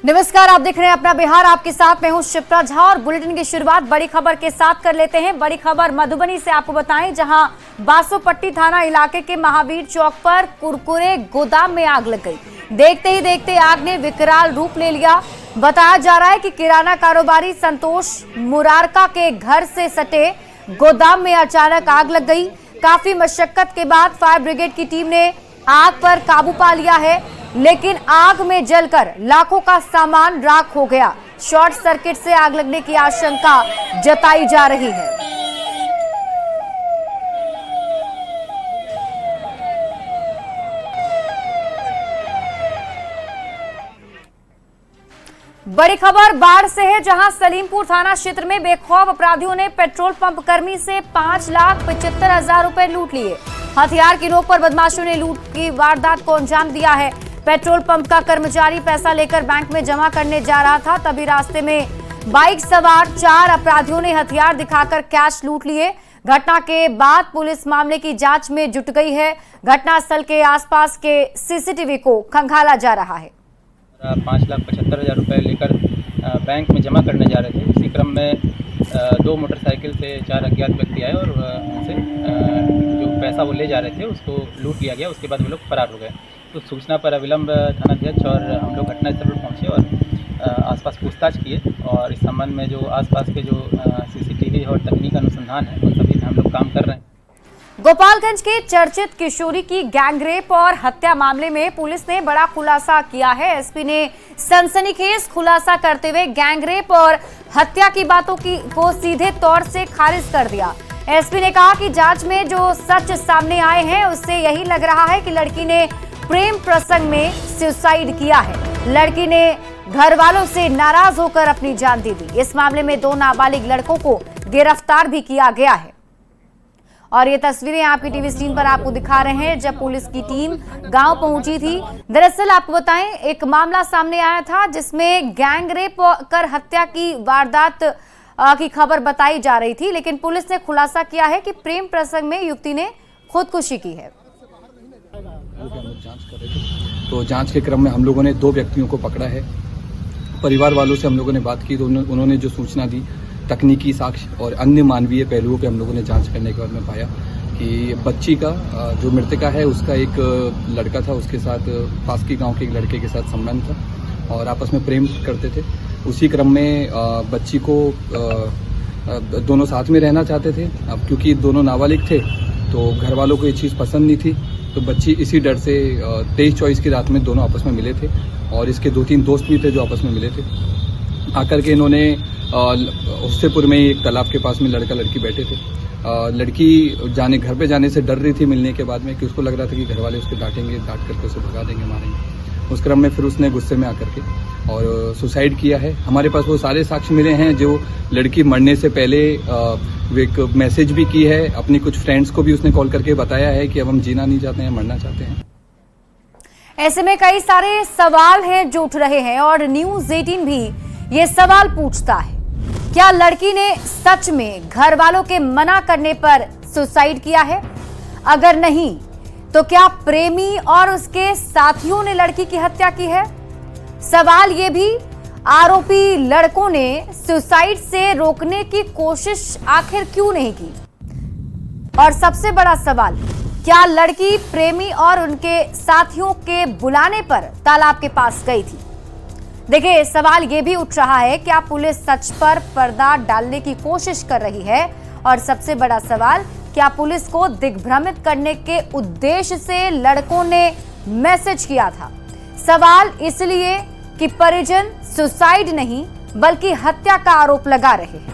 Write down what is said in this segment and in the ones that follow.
नमस्कार, आप देख रहे हैं अपना बिहार। आपके साथ मैं हूं शिप्रा झा और बुलेटिन की शुरुआत बड़ी खबर के साथ कर लेते हैं। बड़ी खबर मधुबनी से आपको बताएं, जहां बासोपट्टी थाना इलाके के महावीर चौक पर कुरकुरे गोदाम में आग लग गई। देखते ही देखते आग ने विकराल रूप ले लिया। बताया जा रहा है कि किराना कारोबारी संतोष मुरारका के घर से सटे गोदाम में अचानक आग लग गई। काफी मशक्कत के बाद फायर ब्रिगेड की टीम ने आग पर काबू पा लिया है, लेकिन आग में जलकर लाखों का सामान राख हो गया। शॉर्ट सर्किट से आग लगने की आशंका जताई जा रही है। बड़ी खबर बाढ़ से है, जहां सलीमपुर थाना क्षेत्र में बेखौफ अपराधियों ने पेट्रोल पंप कर्मी से 5,75,000 रुपए लूट लिए। हथियार की नोक पर बदमाशों ने लूट की वारदात को अंजाम दिया है। पेट्रोल पंप का कर्मचारी पैसा लेकर बैंक में जमा करने जा रहा था, तभी रास्ते में बाइक सवार 4 अपराधियों ने हथियार दिखाकर कैश लूट लिए। घटना के बाद पुलिस मामले की जांच में जुट गई है। घटनास्थल के आसपास के सीसीटीवी को खंगाला जा रहा है। 5,75,000 रुपये लेकर बैंक में जमा करने जा रहे थे। इसी क्रम में 2 मोटरसाइकिल से 4 अज्ञात व्यक्ति आए और उनसे जो पैसा वो ले जा रहे थे उसको लूट लिया गया। उसके बाद वो लोग फरार हो गए। तो सूचना पर अविलंब थानाध्यक्ष और हम लोग घटनास्थल पर पहुँचे और आसपास पूछताछ किए और इस संबंध में जो आसपास के जो सीसीटीवी और तकनीक अनुसंधान है उन सभी पे हम लोग काम कर रहे हैं। गोपालगंज के चर्चित किशोरी की गैंगरेप और हत्या मामले में पुलिस ने बड़ा खुलासा किया है। एसपी ने सनसनीखेज खुलासा करते हुए गैंगरेप और हत्या की बातों को सीधे तौर से खारिज कर दिया। एसपी ने कहा कि जांच में जो सच सामने आए हैं उससे यही लग रहा है कि लड़की ने प्रेम प्रसंग में सुसाइड किया है। लड़की ने घर वालों से नाराज होकर अपनी जान दे दी। इस मामले में 2 नाबालिग लड़कों को गिरफ्तार भी किया गया है। और ये तस्वीरें आपकी टीवी स्क्रीन पर आपको दिखा रहे हैं जब पुलिस की टीम गांव पहुंची थी। दरअसल आपको बताएं, एक मामला सामने आया था जिसमें गैंगरेप कर हत्या की वारदात की खबर बताई जा रही थी, लेकिन पुलिस ने खुलासा किया है कि प्रेम प्रसंग में युवती ने खुदकुशी की है। तो जांच के क्रम में हम लोगों ने 2 व्यक्तियों को पकड़ा है। परिवार वालों से हम लोगों ने बात की तो उन्होंने जो सूचना दी, तकनीकी साक्ष्य और अन्य मानवीय पहलुओं पे हम लोगों ने जांच करने के बाद में पाया कि बच्ची का जो मृतका है उसका एक लड़का था, उसके साथ पास के गांव के एक लड़के के साथ संबंध था और आपस में प्रेम करते थे। उसी क्रम में बच्ची को दोनों साथ में रहना चाहते थे। अब क्योंकि दोनों नाबालिग थे तो घर वालों को ये चीज़ पसंद नहीं थी, तो बच्ची इसी डर से 23-24 की रात में दोनों आपस में मिले थे और इसके 2-3 दोस्त भी थे जो आपस में मिले थे। आकर के इन्होंने हुस्सेपुर में एक तालाब के पास में लड़का लड़की बैठे थे। लड़की घर पे जाने से डर रही थी मिलने के बाद में, कि उसको लग रहा था कि घर वाले उसको डांटेंगे, डांट करके उसे भगा देंगे, मारेंगे। उस क्रम में फिर उसने गुस्से में आकर के और सुसाइड किया है। हमारे पास वो सारे साक्ष्य मिले हैं। जो लड़की मरने से पहले एक मैसेज भी की है, अपनी कुछ फ्रेंड्स को भी उसने कॉल करके बताया है कि अब हम जीना नहीं चाहते हैं, मरना चाहते हैं। ऐसे में कई सारे सवाल हैं जो उठ रहे हैं और न्यूज़ 18 भी ये सवाल पूछता है, क्या लड़की ने सच में घर वालों के मना करने पर सुसाइड किया है? अगर नहीं तो क्या प्रेमी और उसके साथियों ने लड़की की हत्या की है? सवाल ये भी, आरोपी लड़कों ने सुसाइड से रोकने की कोशिश आखिर क्यों नहीं की? और सबसे बड़ा सवाल, क्या लड़की प्रेमी और उनके साथियों के बुलाने पर तालाब के पास गई थी? देखिए, सवाल ये भी उठ रहा है, क्या पुलिस सच पर पर्दा डालने की कोशिश कर रही है? और सबसे बड़ा सवाल, क्या पुलिस को दिग्भ्रमित करने के उद्देश्य से लड़कों ने मैसेज किया था? सवाल इसलिए कि परिजन सुसाइड नहीं बल्कि हत्या का आरोप लगा रहे हैं।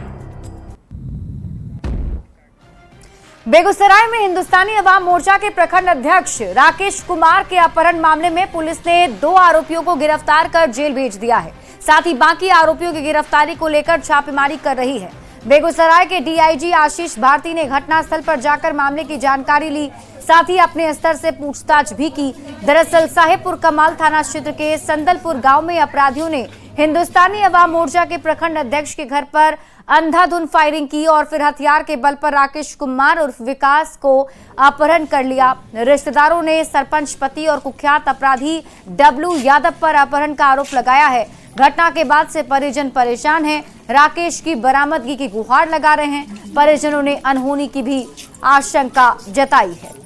बेगूसराय में हिंदुस्तानी अवाम मोर्चा के प्रखंड अध्यक्ष राकेश कुमार के अपहरण मामले में पुलिस ने 2 आरोपियों को गिरफ्तार कर जेल भेज दिया है। साथ ही बाकी आरोपियों की गिरफ्तारी को लेकर छापेमारी कर रही है। बेगूसराय के डीआईजी आशीष भारती ने घटनास्थल पर जाकर मामले की जानकारी ली, साथ ही अपने स्तर से पूछताछ भी की। दरअसल साहेबपुर कमाल थाना क्षेत्र के संदलपुर गांव में अपराधियों ने हिंदुस्तानी अवाम मोर्चा के प्रखंड अध्यक्ष के घर पर अंधाधुंध फायरिंग की और फिर हथियार के बल पर राकेश कुमार उर्फ विकास को अपहरण कर लिया। रिश्तेदारों ने सरपंच पति और कुख्यात अपराधी डब्लू यादव पर अपहरण का आरोप लगाया है। घटना के बाद से परिजन परेशान हैं। राकेश की बरामदगी की गुहार लगा रहे हैं। परिजनों ने अनहोनी की भी आशंका जताई है।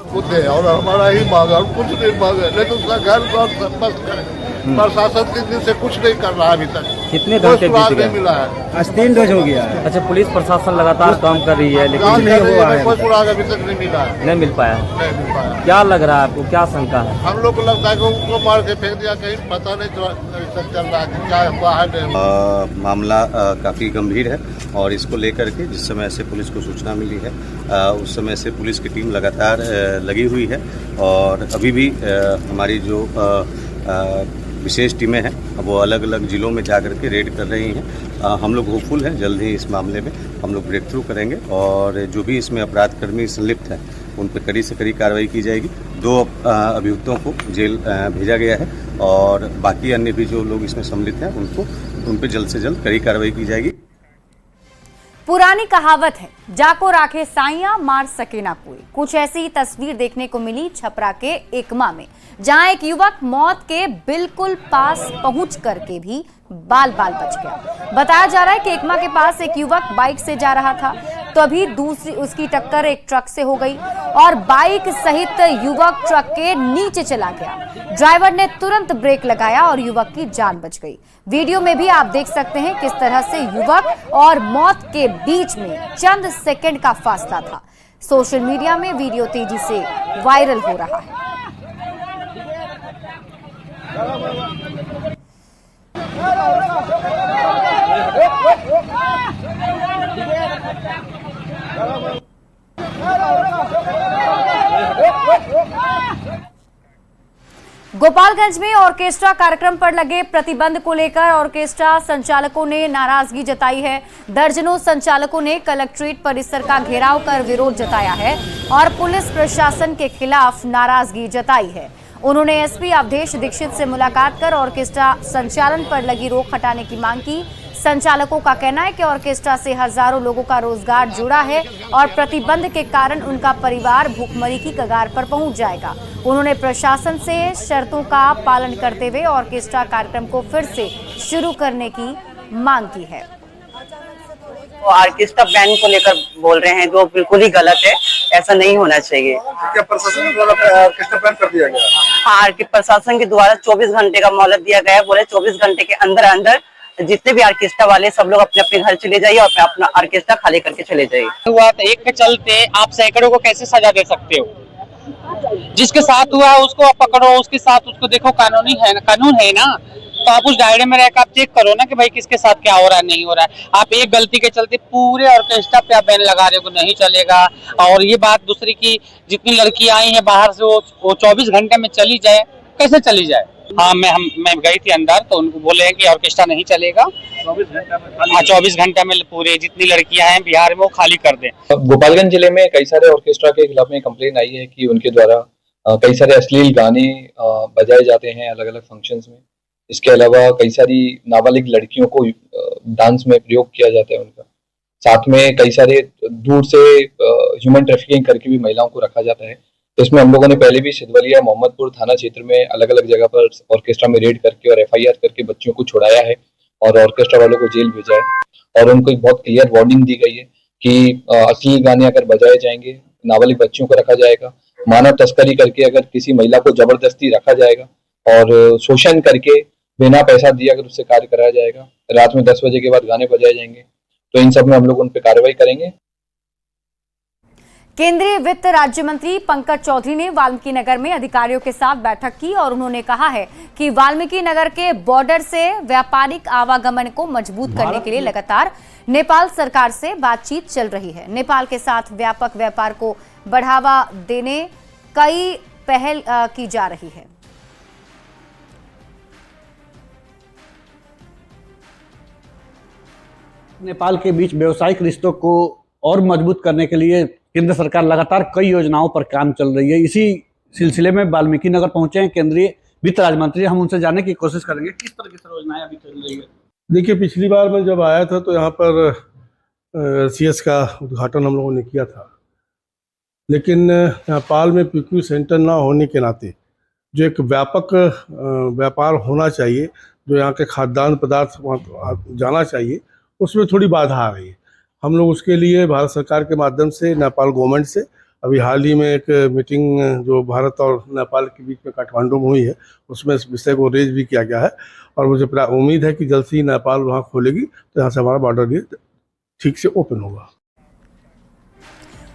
कुछ है और हमारा ही मांगा और कुछ नहीं मांगा, नहीं तो उसका घर द्वार सब बस करे। प्रशासन 3 दिन से कुछ नहीं कर रहा अभी तक। कितने कोई घंटे सुराग बीत नहीं गए? मिला है। आज 3 रोज हो गया है। अच्छा, पुलिस प्रशासन लगातार काम कर रही है लेकिन जांच नहीं कर रही हुआ है, है, कोई सुराग अभी तक नहीं मिला है। नहीं मिल पाया। नहीं मिल पाया। क्या लग रहा है आपको, क्या शंका है? हम लोग को लगता है कि उनको मार के फेंक दिया, कहीं पता नहीं चल रहा है क्या हुआ है नहीं। मामला काफ़ी गंभीर है और इसको लेकर के जिस समय से पुलिस को सूचना मिली है उस समय से पुलिस की टीम लगातार लगी हुई है और अभी भी हमारी जो विशेष टीमें हैं वो अलग अलग ज़िलों में जाकर के रेड कर रही हैं। हम लोग होपफुल हैं, जल्द ही इस मामले में हम लोग ब्रेक थ्रू करेंगे और जो भी इसमें अपराधकर्मी संलिप्त हैं उन पर कड़ी से कड़ी कार्रवाई की जाएगी। 2 अभियुक्तों को जेल भेजा गया है और बाकी अन्य भी जो लोग इसमें सम्मिलित हैं उन पर जल्द से जल्द कड़ी कार्रवाई की जाएगी। पुरानी कहावत है, जाको राखे साइया मार सके ना कोई। कुछ ऐसी तस्वीर देखने को मिली छपरा के एकमा में, जहां एक युवक मौत के बिल्कुल पास पहुंच करके भी बाल बच गया। बताया जा रहा है कि एकमा के पास एक युवक बाइक से जा रहा था, तभी दूसरी उसकी टक्कर एक ट्रक से हो गई और बाइक सहित युवक ट्रक के नीचे चला गया। ड्राइवर ने तुरंत ब्रेक लगाया और युवक की जान बच गई। वीडियो में भी आप देख सकते हैं किस तरह से युवक और मौत के बीच में चंद सेकंड का फासला था। सोशल मीडिया में वीडियो तेजी से वायरल हो रहा है। गोपालगंज में ऑर्केस्ट्रा कार्यक्रम पर लगे प्रतिबंध को लेकर ऑर्केस्ट्रा संचालकों ने नाराजगी जताई है। दर्जनों संचालकों ने कलेक्ट्रेट परिसर का घेराव कर विरोध जताया है और पुलिस प्रशासन के खिलाफ नाराजगी जताई है। उन्होंने एसपी अवधेश दीक्षित से मुलाकात कर ऑर्केस्ट्रा संचालन पर लगी रोक हटाने की मांग की। संचालकों का कहना है कि ऑर्केस्ट्रा से हजारों लोगों का रोजगार जुड़ा है और प्रतिबंध के कारण उनका परिवार भूखमरी की कगार पर पहुंच जाएगा। उन्होंने प्रशासन से शर्तों का पालन करते हुए ऑर्केस्ट्रा कार्यक्रम को फिर से शुरू करने की मांग की है। तो ऑर्केस्ट्रा बैन को लेकर बोल रहे हैं जो बिल्कुल ही गलत है, ऐसा नहीं होना चाहिए। क्या प्रशासन द्वारा ऑर्केस्ट्रा बैन कर दिया गया? हाँ, प्रशासन के द्वारा 24 घंटे का मोहलत दिया गया है। बोले 24 घंटे के अंदर जितने भी ऑर्केस्ट्रा वाले सब लोग अपने अपने घर चले जाइए और अपना ऑर्केस्ट्रा खाली करके चले जाइए। हुआ तो एक के चलते आप सैकड़ों को कैसे सजा दे सकते हो? जिसके साथ हुआ उसको आप पकड़ो, उसके साथ उसको देखो, कानून है ना। तो आप उस दायरे में रहकर आप चेक करो ना कि भाई किसके साथ क्या हो रहा है, नहीं हो रहा है। आप एक गलती के चलते पूरे ऑर्केस्ट्रा पे आप बैन लगा रहे हो, नहीं चलेगा। और ये बात दूसरी की जितनी लड़की आई हैं बाहर से वो 24 घंटे में चली जाए, कैसे चली जाए? हाँ, मैं गई थी अंदर तो उनको बोले हैं कि ऑर्केस्ट्रा नहीं चलेगा। 24 घंटे में पूरे जितनी लड़कियां हैं बिहार में वो खाली कर दें। गोपालगंज जिले में कई सारे ऑर्केस्ट्रा के खिलाफ में कंप्लेन आई है कि उनके द्वारा कई सारे अश्लील गाने बजाए जाते हैं अलग अलग फंक्शंस में। इसके अलावा कई सारी नाबालिग लड़कियों को डांस में प्रयोग किया जाता है उनका। साथ में कई सारे दूर से ह्यूमन ट्रैफिकिंग करके भी महिलाओं को रखा जाता है। तो इसमें हम लोगों ने पहले भी सिद्धवलिया मोहम्मदपुर थाना क्षेत्र में अलग अलग जगह पर ऑर्केस्ट्रा में रेड करके और FIR करके बच्चों को छुड़ाया है और ऑर्केस्ट्रा वालों को जेल भेजा है और उनको एक बहुत क्लियर वार्निंग दी गई है कि अश्लील गाने अगर बजाए जाएंगे, नाबालिग बच्चियों को रखा जाएगा, मानव तस्करी करके अगर किसी महिला को जबरदस्ती रखा जाएगा और शोषण करके बिना पैसा दिए अगर उससे कार्य कराया जाएगा, रात में 10 बजे के बाद गाने बजाए जाएंगे, तो इन सब में हम लोग उन पर कार्रवाई करेंगे। केंद्रीय वित्त राज्य मंत्री पंकज चौधरी ने वाल्मीकि नगर में अधिकारियों के साथ बैठक की और उन्होंने कहा है कि वाल्मीकि नगर के बॉर्डर से व्यापारिक आवागमन को मजबूत करने के लिए लगातार नेपाल सरकार से बातचीत चल रही है। नेपाल के साथ व्यापक व्यापार को बढ़ावा देने कई पहल की जा रही है। नेपाल के बीच व्यावसायिक रिश्तों को और मजबूत करने के लिए केंद्र सरकार लगातार कई योजनाओं पर काम चल रही है। इसी सिलसिले में वाल्मीकि नगर पहुंचे हैं केंद्रीय वित्त राज्य मंत्री। हम उनसे जानने की कोशिश करेंगे किस तरह की योजनाएं अभी चल रही है। देखिए, पिछली बार मैं जब आया था तो यहाँ पर CS का उद्घाटन हम लोगों ने किया था, लेकिन नेपाल में PQ सेंटर ना होने के नाते जो एक व्यापक व्यापार होना चाहिए, जो यहाँ के खाद्यान्न पदार्थ वहाँ जाना चाहिए, उसमें थोड़ी बाधा आ रही है। हम लोग उसके लिए भारत सरकार के माध्यम से नेपाल गवर्नमेंट से अभी हाल ही में एक मीटिंग जो भारत और नेपाल के बीच में काठमांडू में हुई है, उसमें इस विषय को रेज भी किया गया है और मुझे उम्मीद है कि जल्द ही नेपाल वहाँ खोलेगी तो यहाँ से हमारा बॉर्डर भी ठीक से ओपन होगा।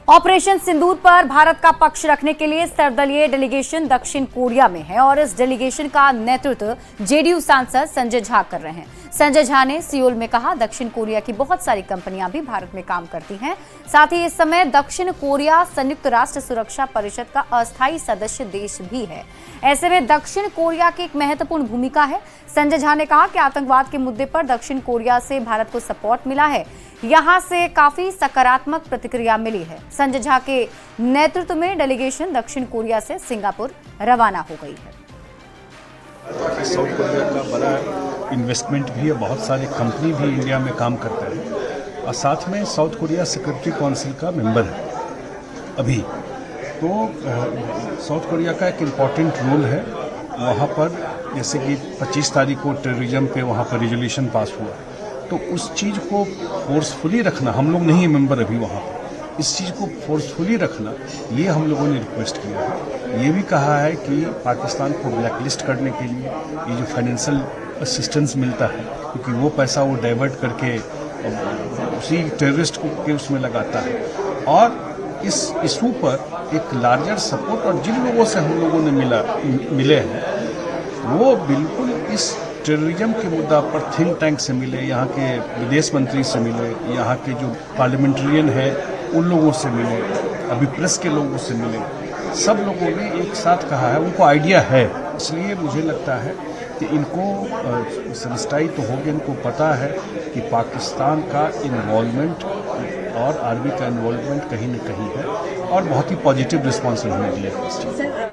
ऑपरेशन सिंदूर पर भारत का पक्ष रखने के लिए सर्वदलीय डेलीगेशन दक्षिण कोरिया में है और इस डेलीगेशन का नेतृत्व जेडीयू सांसद संजय झा कर रहे हैं। संजय झा ने सियोल में कहा, दक्षिण कोरिया की बहुत सारी कंपनियां भी भारत में काम करती हैं। साथ ही इस समय दक्षिण कोरिया संयुक्त राष्ट्र सुरक्षा परिषद का अस्थायी सदस्य देश भी है। ऐसे में दक्षिण कोरिया की एक महत्वपूर्ण भूमिका है। संजय झा ने कहा कि आतंकवाद के मुद्दे पर दक्षिण कोरिया से भारत को सपोर्ट मिला है, यहां से काफी सकारात्मक प्रतिक्रिया मिली है। संजय झा के नेतृत्व में डेलीगेशन दक्षिण कोरिया से सिंगापुर रवाना हो गई है। साउथ कोरिया का बड़ा इन्वेस्टमेंट भी है, बहुत सारे कंपनी भी इंडिया में काम करते हैं और साथ में साउथ कोरिया सिक्योरिटी काउंसिल का मेंबर है अभी। तो साउथ कोरिया का एक इम्पॉर्टेंट रोल है वहाँ पर, जैसे कि 25 तारीख को टेररिज्म पे वहाँ पर रेजोल्यूशन पास हुआ, तो उस चीज़ को फोर्सफुली रखना, हम लोग नहीं मेंबर अभी वहाँ पर, इस चीज़ को फोर्सफुली रखना, ये हम लोगों ने रिक्वेस्ट किया है। ये भी कहा है कि पाकिस्तान को ब्लैकलिस्ट करने के लिए ये जो फाइनेंशियल असिस्टेंस मिलता है, क्योंकि वो पैसा वो डाइवर्ट करके उसी टेररिस्ट को के उसमें लगाता है, और इस इशू पर एक लार्जर सपोर्ट, और जिन लोगों से हम लोगों ने मिले हैं वो बिल्कुल इस टेररिज्म के मुद्दा पर थिंक टैंक से मिले, यहाँ के विदेश मंत्री से मिले, यहाँ के जो पार्लियामेंट्रियन है उन लोगों से मिले, अभी प्रेस के लोगों से मिले, सब लोगों ने एक साथ कहा है, उनको आइडिया है। इसलिए मुझे लगता है कि इनको समझदारी तो होगी, इनको पता है कि पाकिस्तान का इन्वॉल्वमेंट और आर्मी का इन्वॉल्वमेंट कहीं न कहीं है, और बहुत ही पॉजिटिव रिस्पॉन्स उन्होंने दिया है इस चीज़ में।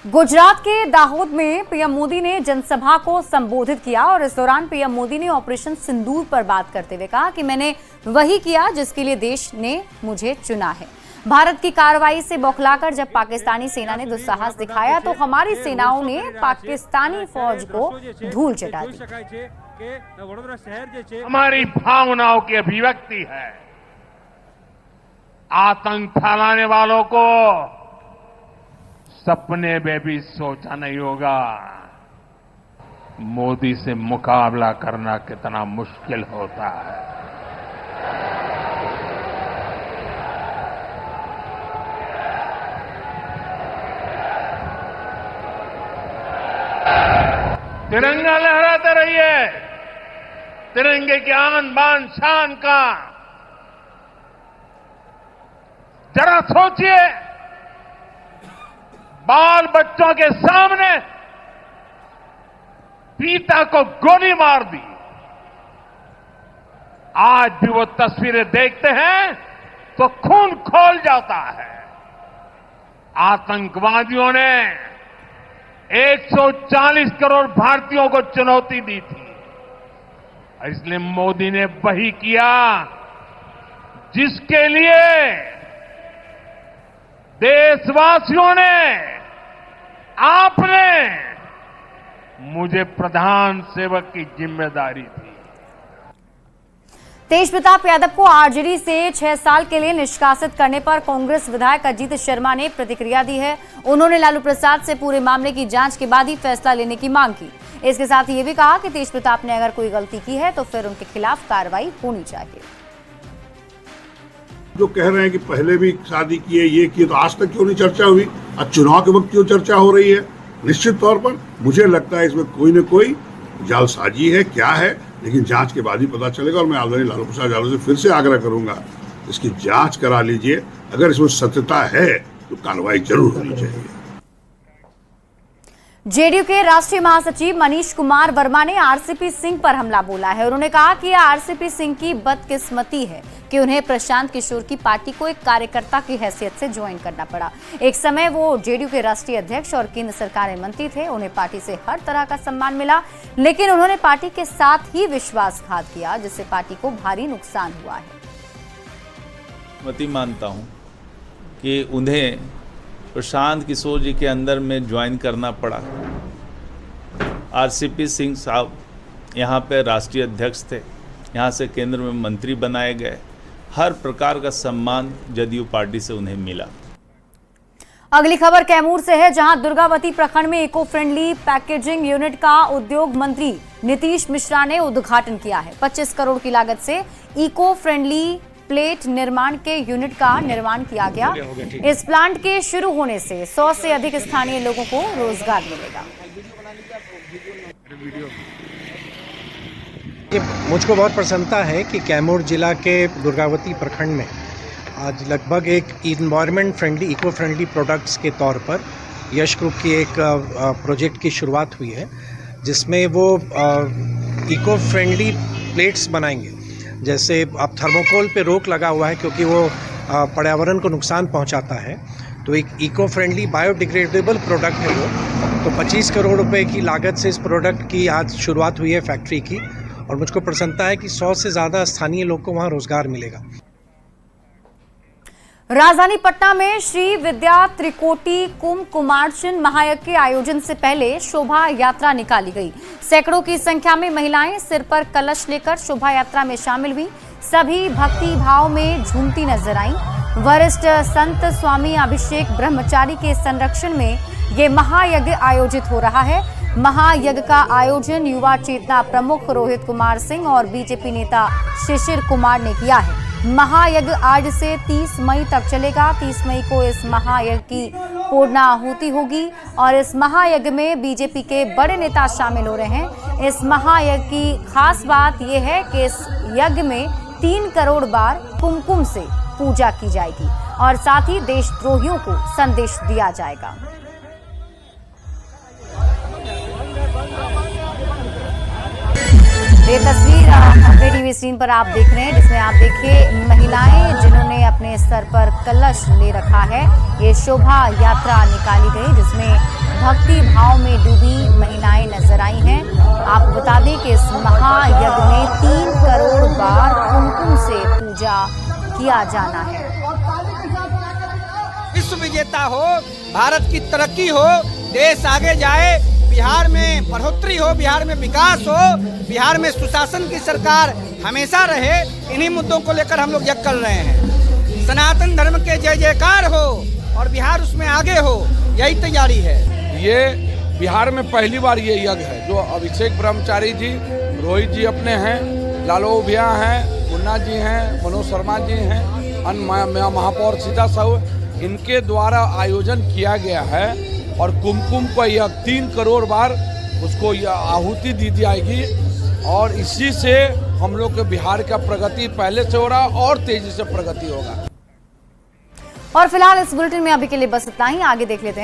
गुजरात के दाहोद में पीएम मोदी ने जनसभा को संबोधित किया और इस दौरान पीएम मोदी ने ऑपरेशन सिंदूर पर बात करते हुए कहा कि मैंने वही किया जिसके लिए देश ने मुझे चुना है। भारत की कार्रवाई से बौखलाकर जब पाकिस्तानी सेना ने दुस्साहस दिखाया तो हमारी सेनाओं ने पाकिस्तानी फौज को धूल चटा दी। हमारी भावनाओं की अभिव्यक्ति है। आतंक फैलाने वालों को सपने में भी सोचा नहीं होगा मोदी से मुकाबला करना कितना मुश्किल होता है। तिरंगा लहराते रहिए, तिरंगे की आन बान शान का जरा सोचिए, बाल बच्चों के सामने पिता को गोली मार दी। आज भी वो तस्वीरें देखते हैं तो खून खौल जाता है। आतंकवादियों ने 140 करोड़ भारतीयों को चुनौती दी थी, इसलिए मोदी ने वही किया जिसके लिए देशवासियों ने, आपने मुझे प्रधान सेवक की जिम्मेदारी दी। तेज प्रताप यादव को आरजेडी से 6 साल के लिए निष्कासित करने पर कांग्रेस विधायक अजीत शर्मा ने प्रतिक्रिया दी है। उन्होंने लालू प्रसाद से पूरे मामले की जांच के बाद ही फैसला लेने की मांग की। इसके साथ ये भी कहा कि तेज प्रताप ने अगर कोई गलती की है तो फिर उनके खिलाफ कार्रवाई होनी चाहिए। जो कह रहे हैं कि पहले भी शादी की है, ये की, तो आज तक क्यों नहीं चर्चा हुई? आज चुनाव के वक्त क्यों चर्चा हो रही है? निश्चित तौर पर मुझे लगता है इसमें कोई न कोई जालसाजी है, क्या है, लेकिन जांच के बाद ही पता चलेगा। और मैं आदरणीय लालू प्रसाद यादव से फिर से आग्रह करूंगा, इसकी जांच करा लीजिए। अगर इसमें सत्यता है तो कार्रवाई जरूर होनी चाहिए। जेडीयू के राष्ट्रीय महासचिव मनीष कुमार वर्मा ने आरसीपी सिंह पर हमला बोला है। उन्होंने कहा कि यह आरसीपी सिंह की बदकिस्मती है कि उन्हें प्रशांत किशोर की पार्टी को एक कार्यकर्ता की हैसियत से ज्वाइन करना पड़ा। एक समय वो जेडीयू के राष्ट्रीय अध्यक्ष और केंद्र सरकार में मंत्री थे, उन्हें पार्टी से हर तरह का सम्मान मिला, लेकिन उन्होंने पार्टी के साथ ही विश्वासघात किया, जिससे पार्टी को भारी नुकसान हुआ है। मानता हूं कि उन्हें प्रशांत किशोर जी के अंदर में ज्वाइन करना पड़ा। RCP सिंह साहब यहाँ पे राष्ट्रीय अध्यक्ष थे, यहाँ से केंद्र में मंत्री बनाए गए। हर प्रकार का सम्मान जदयू पार्टी से उन्हें मिला। अगली खबर कैमूर से है, जहां दुर्गावती प्रखंड में इको फ्रेंडली पैकेजिंग यूनिट का उद्योग मंत्री नीतीश मिश्रा ने उद्घाटन किया है। 25 करोड़ की लागत से इको फ्रेंडली प्लेट निर्माण के यूनिट का निर्माण किया गया। इस प्लांट के शुरू होने से 100 से अधिक स्थानीय लोगों को रोजगार मिलेगा। मुझको बहुत प्रसन्नता है कि कैमूर जिला के दुर्गावती प्रखंड में आज लगभग एक environment friendly eco friendly products के तौर पर यश ग्रुप की एक प्रोजेक्ट की शुरुआत हुई है, जिसमें वो इको फ्रेंडली प्लेट्स बनाएंगे। जैसे अब थर्मोकोल पे रोक लगा हुआ है क्योंकि वो पर्यावरण को नुकसान पहुंचाता है, तो एक इको फ्रेंडली बायोडिग्रेडेबल प्रोडक्ट है वो। तो 25 करोड़ रुपए की लागत से इस प्रोडक्ट की आज शुरुआत हुई है फैक्ट्री की, और मुझको प्रसन्नता है कि 100 से ज़्यादा स्थानीय लोग को वहाँ रोजगार मिलेगा। राजधानी पटना में श्री विद्या त्रिकोटी कुंभ कुमार्चन महायज्ञ के आयोजन से पहले शोभा यात्रा निकाली गई। सैकड़ों की संख्या में महिलाएं सिर पर कलश लेकर शोभा यात्रा में शामिल हुई। सभी भक्ति भाव में झूमती नजर आईं। वरिष्ठ संत स्वामी अभिषेक ब्रह्मचारी के संरक्षण में ये महायज्ञ आयोजित हो रहा है। महायज्ञ का आयोजन युवा चेतना प्रमुख रोहित कुमार सिंह और बीजेपी नेता शिशिर कुमार ने किया है। महायज्ञ आज से 30 मई तक चलेगा। 30 मई को इस महायज्ञ की पूर्णाहुति होगी और इस महायज्ञ में बीजेपी के बड़े नेता शामिल हो रहे हैं। इस महायज्ञ की खास बात यह है कि इस यज्ञ में 3 करोड़ बार कुमकुम से पूजा की जाएगी और साथ ही देशद्रोहियों को संदेश दिया जाएगा। ये तस्वीर अपने टीवी स्क्रीन पर आप देख रहे हैं, जिसमें आप देखिए महिलाएं जिन्होंने अपने सर पर कलश ले रखा है। ये शोभा यात्रा निकाली गई जिसमें भक्ति भाव में डूबी महिलाएं नजर आई हैं। आपको बता दें कि इस महायज्ञ में 3 करोड़ बार कुमकुम से पूजा किया जाना है। विश्व विजेता हो, भारत की तरक्की हो, देश आगे जाए, बिहार में बढ़ोतरी हो, बिहार में विकास हो, बिहार में सुशासन की सरकार हमेशा रहे, इन्हीं मुद्दों को लेकर हम लोग यज्ञ कर रहे हैं। सनातन धर्म के जय जयकार हो और बिहार उसमें आगे हो, यही तैयारी है। ये बिहार में पहली बार ये यज्ञ है जो अभिषेक ब्रह्मचारी जी, रोहित जी अपने हैं, लालू भैया हैं, मुन्ना जी हैं, मनोज शर्मा जी हैं, अन्य महापौर सीता साहू, इनके द्वारा आयोजन किया गया है। और कुमकुम को यह 3 करोड़ बार उसको यह आहुति दी जाएगी और इसी से हम लोग के बिहार का प्रगति पहले से हो रहा और तेजी से प्रगति होगा। और फिलहाल इस बुलेटिन में अभी के लिए बस इतना ही। आगे देख लेते हैं।